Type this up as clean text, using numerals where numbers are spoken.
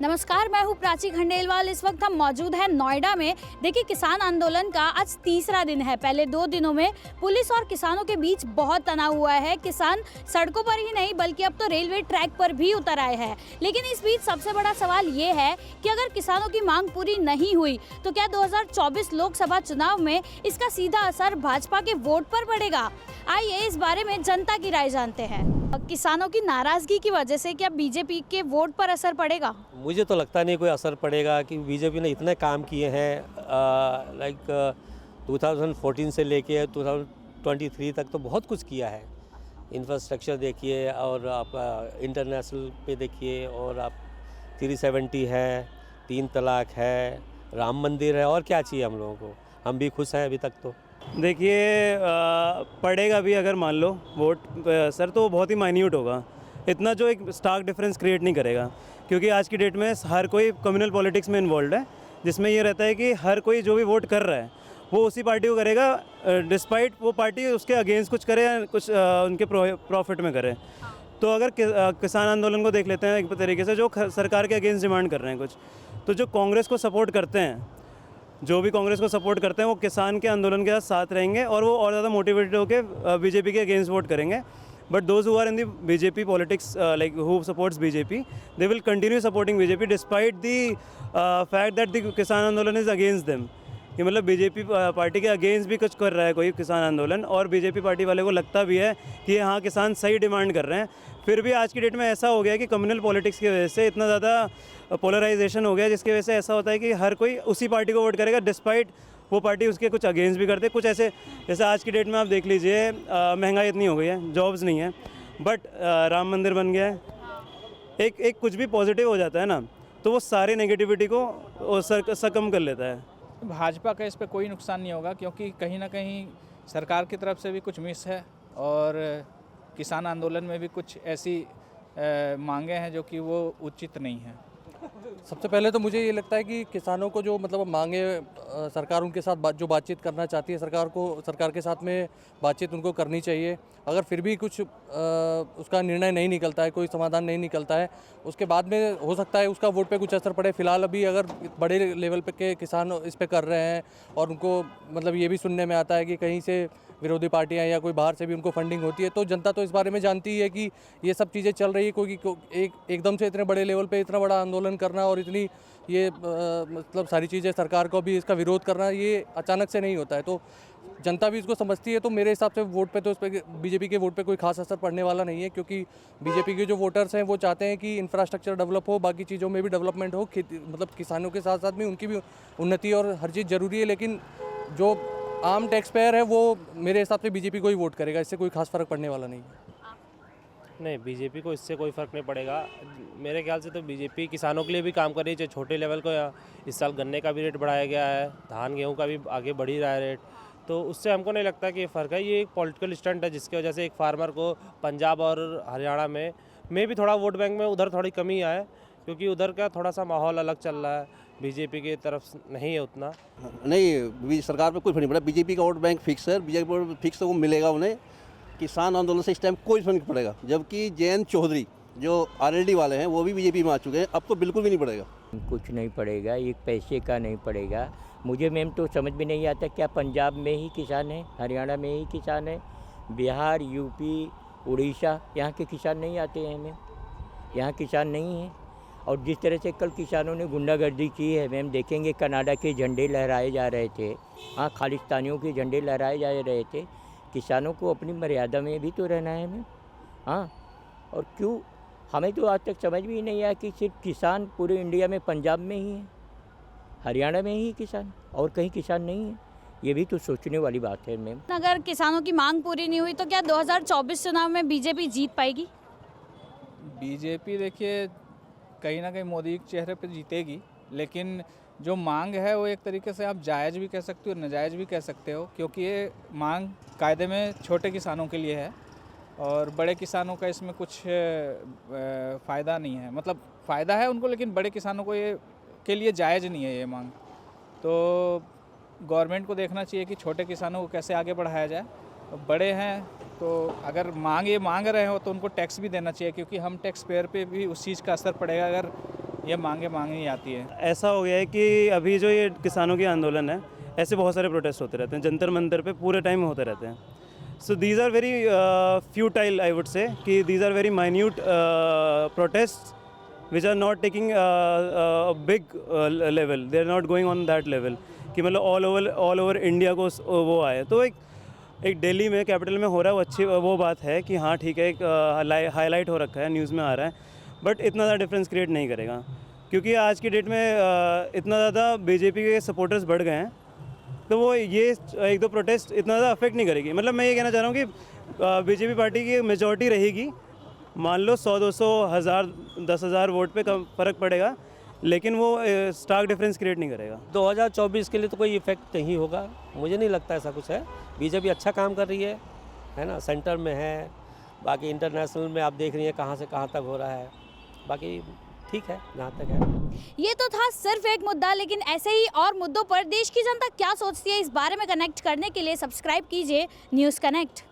नमस्कार, मैं हूँ प्राची खंडेलवाल। इस वक्त हम मौजूद हैं नोएडा में। देखिए, किसान आंदोलन का आज तीसरा दिन है। पहले 2 दिनों में पुलिस और किसानों के बीच बहुत तनाव हुआ है। किसान सड़कों पर ही नहीं बल्कि अब तो रेलवे ट्रैक पर भी उतर आए हैं। लेकिन इस बीच सबसे बड़ा सवाल ये है कि अगर किसानों की मांग पूरी नहीं हुई तो क्या 2024 लोकसभा चुनाव में इसका सीधा असर भाजपा के वोट पर पड़ेगा? आइए इस बारे में जनता की राय जानते हैं। किसानों की नाराजगी की वजह से क्या बीजेपी के वोट पर असर पड़ेगा? मुझे तो लगता नहीं कोई असर पड़ेगा कि बीजेपी ने इतने काम किए हैं। लाइक 2014 से लेके 2023 तक तो बहुत कुछ किया है। इंफ्रास्ट्रक्चर देखिए और आपका इंटरनेशनल पे देखिए, और आप 370 है, 3 तलाक है, राम मंदिर है, और क्या चाहिए हम लोगों को। हम भी खुश हैं अभी तक तो। देखिए, पड़ेगा भी अगर मान लो वोट सर, तो बहुत ही माइन्यूट होगा। इतना जो एक स्टार्क डिफरेंस क्रिएट नहीं करेगा, क्योंकि आज की डेट में हर कोई कम्युनल पॉलिटिक्स में इन्वॉल्व है, जिसमें ये रहता है कि हर कोई जो भी वोट कर रहा है वो उसी पार्टी को करेगा, डिस्पाइट वो पार्टी उसके अगेंस्ट कुछ करे या कुछ उनके प्रॉफिट में करे। तो अगर किसान आंदोलन को देख लेते हैं एक तरीके से, जो सरकार के अगेंस्ट डिमांड कर रहे हैं कुछ, तो जो कांग्रेस को सपोर्ट करते हैं, जो भी कांग्रेस को सपोर्ट करते हैं वो किसान के आंदोलन के साथ रहेंगे और वो और ज़्यादा मोटिवेटेड होकर बीजेपी के अगेंस्ट वोट करेंगे। But those who are in the BJP politics, like who supports BJP, they will continue supporting BJP despite the fact that the kisan andolan is against them. कि मतलब बीजेपी पार्टी के against भी कुछ कर रहा है कोई किसान आंदोलन, और बीजेपी पार्टी वाले को लगता भी है कि हाँ किसान सही डिमांड कर रहे हैं। फिर भी आज की डेट में ऐसा हो गया कि कम्युनल पॉलिटिक्स की वजह से इतना ज़्यादा पोलराइजेशन हो गया, जिसकी वजह से ऐसा होता है कि हर कोई उसी पार्टी को वोट करेगा डिस्पाइट वो पार्टी उसके कुछ अगेंस्ट भी करते। कुछ ऐसे, जैसे आज की डेट में आप देख लीजिए, महंगाई इतनी हो गई है, जॉब्स नहीं है, बट राम मंदिर बन गया है। एक कुछ भी पॉजिटिव हो जाता है ना, तो वो सारी नेगेटिविटी को सकम कर लेता है। भाजपा का इस पे कोई नुकसान नहीं होगा, क्योंकि कहीं ना कहीं सरकार की तरफ से भी कुछ मिस है और किसान आंदोलन में भी कुछ ऐसी मांगे हैं जो कि वो उचित नहीं है। सबसे पहले तो मुझे ये लगता है कि किसानों को जो मतलब मांगे, सरकार उनके साथ जो बातचीत करना चाहती है, सरकार के साथ में बातचीत उनको करनी चाहिए। अगर फिर भी कुछ उसका निर्णय नहीं निकलता है, कोई समाधान नहीं निकलता है, उसके बाद में हो सकता है उसका वोट पे कुछ असर पड़े। फिलहाल अभी अगर बड़े लेवल पे के किसान इस पे कर रहे हैं और उनको मतलब ये भी सुनने में आता है कि कहीं से विरोधी पार्टियां या कोई बाहर से भी उनको फंडिंग होती है, तो जनता तो इस बारे में जानती है कि ये सब चीज़ें चल रही है। क्योंकि एकदम से इतने बड़े लेवल पे इतना बड़ा आंदोलन करना और इतनी ये मतलब सारी चीज़ें सरकार को भी इसका विरोध करना, ये अचानक से नहीं होता है। तो जनता भी इसको समझती है। तो मेरे हिसाब से वोट पे तो इस पर बीजेपी के वोट पे कोई खास असर पड़ने वाला नहीं है, क्योंकि बीजेपी के जो वोटर्स हैं वो चाहते हैं कि इंफ्रास्ट्रक्चर डेवलप हो, बाकी चीज़ों में भी डेवलपमेंट हो, खेती मतलब किसानों के साथ साथ में उनकी भी उन्नति और हर चीज़ ज़रूरी है। लेकिन जो आम टैक्स पेयर है वो मेरे हिसाब से बीजेपी को ही वोट करेगा, इससे कोई खास फर्क पड़ने वाला नहीं है। नहीं, बीजेपी को इससे कोई फ़र्क नहीं पड़ेगा। मेरे ख्याल से तो बीजेपी किसानों के लिए भी काम कर रही है। चाहे छोटे लेवल को, या इस साल गन्ने का भी रेट बढ़ाया गया है, धान गेहूं का भी आगे बढ़ ही रहा है रेट, तो उससे हमको नहीं लगता कि ये फ़र्क है। ये एक पॉलिटिकल स्टंट है, जिसकी वजह से एक फार्मर को पंजाब और हरियाणा में भी थोड़ा वोट बैंक में उधर थोड़ी कमी आए, क्योंकि उधर का थोड़ा सा माहौल अलग चल रहा है, बीजेपी की तरफ नहीं है उतना। नहीं, सरकार पे कोई फर्क नहीं पड़ा। बीजेपी का वोट बैंक फिक्स है, बीजेपी वोट फिक्स है, वो मिलेगा उन्हें। किसान आंदोलन से इस टाइम कोई फर्क नहीं पड़ेगा, जबकि जयंत चौधरी जो आरएलडी वाले हैं वो भी बीजेपी में आ चुके हैं, अब तो बिल्कुल भी नहीं पड़ेगा। कुछ नहीं पड़ेगा, एक पैसे का नहीं पड़ेगा। मुझे मैम तो समझ में नहीं आता, क्या पंजाब में ही किसान है, हरियाणा में ही किसान है, बिहार, यूपी, उड़ीसा, यहाँ के किसान नहीं आते हैं मैम? यहाँ किसान नहीं हैं। और जिस तरह से कल किसानों ने गुंडागर्दी की है मैम, देखेंगे कनाडा के झंडे लहराए जा रहे थे, हाँ खालिस्तानियों के झंडे लहराए जा रहे थे। किसानों को अपनी मर्यादा में भी तो रहना है मैम, हाँ। और क्यों, हमें तो आज तक समझ भी नहीं आया कि सिर्फ किसान पूरे इंडिया में पंजाब में ही है, हरियाणा में ही किसान, और कहीं किसान नहीं है। ये भी तो सोचने वाली बात है मैम। अगर किसानों की मांग पूरी नहीं हुई तो क्या 2024 चुनाव में बीजेपी जीत पाएगी? बीजेपी देखिए कहीं ना कहीं मोदी के चेहरे पे जीतेगी, लेकिन जो मांग है वो एक तरीके से आप जायज़ भी कह सकते हो, नाजायज़ भी कह सकते हो, क्योंकि ये मांग कायदे में छोटे किसानों के लिए है और बड़े किसानों का इसमें कुछ फ़ायदा नहीं है। मतलब फ़ायदा है उनको, लेकिन बड़े किसानों को ये के लिए जायज़ नहीं है ये मांग। तो गवर्नमेंट को देखना चाहिए कि छोटे किसानों को कैसे आगे बढ़ाया जाए। बड़े हैं तो अगर मांग रहे हो तो उनको टैक्स भी देना चाहिए, क्योंकि हम टैक्स पेयर पे भी उस चीज़ का असर पड़ेगा। अगर ये मांगे मांगी आती है। ऐसा हो गया है कि अभी जो ये किसानों की आंदोलन है, ऐसे बहुत सारे प्रोटेस्ट होते रहते हैं, जंतर मंतर पे पूरे टाइम होते रहते हैं। So these are very futile, I would say कि these are very minute protests which are not taking big level, they are not going on that level कि मतलब ऑल ओवर इंडिया को वो आए। तो एक दिल्ली में, कैपिटल में हो रहा है, वो अच्छी वो बात है कि हाँ ठीक है, एक हाईलाइट हो रखा है, न्यूज़ में आ रहा है, बट इतना ज़्यादा डिफरेंस क्रिएट नहीं करेगा क्योंकि आज की डेट में इतना ज़्यादा बीजेपी के सपोर्टर्स बढ़ गए हैं, तो वो ये एक दो प्रोटेस्ट इतना ज़्यादा अफेक्ट नहीं करेगी। मतलब मैं ये कहना चाह रहा हूँ कि बीजेपी पार्टी की मेजॉरिटी रहेगी, मान लो 100-200 1000 10,000 वोट पे कम फ़र्क पड़ेगा, लेकिन वो स्टार्क डिफरेंस क्रिएट नहीं करेगा। 2024 के लिए तो कोई इफेक्ट नहीं होगा, मुझे नहीं लगता ऐसा कुछ है। बीजेपी अच्छा काम कर रही है ना, सेंटर में है, बाकी इंटरनेशनल में आप देख रही हैं कहाँ से कहाँ तक हो रहा है, बाकी ठीक है जहाँ तक है। ये तो था सिर्फ एक मुद्दा, लेकिन ऐसे ही और मुद्दों पर देश की जनता क्या सोचती है इस बारे में कनेक्ट करने के लिए सब्सक्राइब कीजिए न्यूज़ कनेक्ट।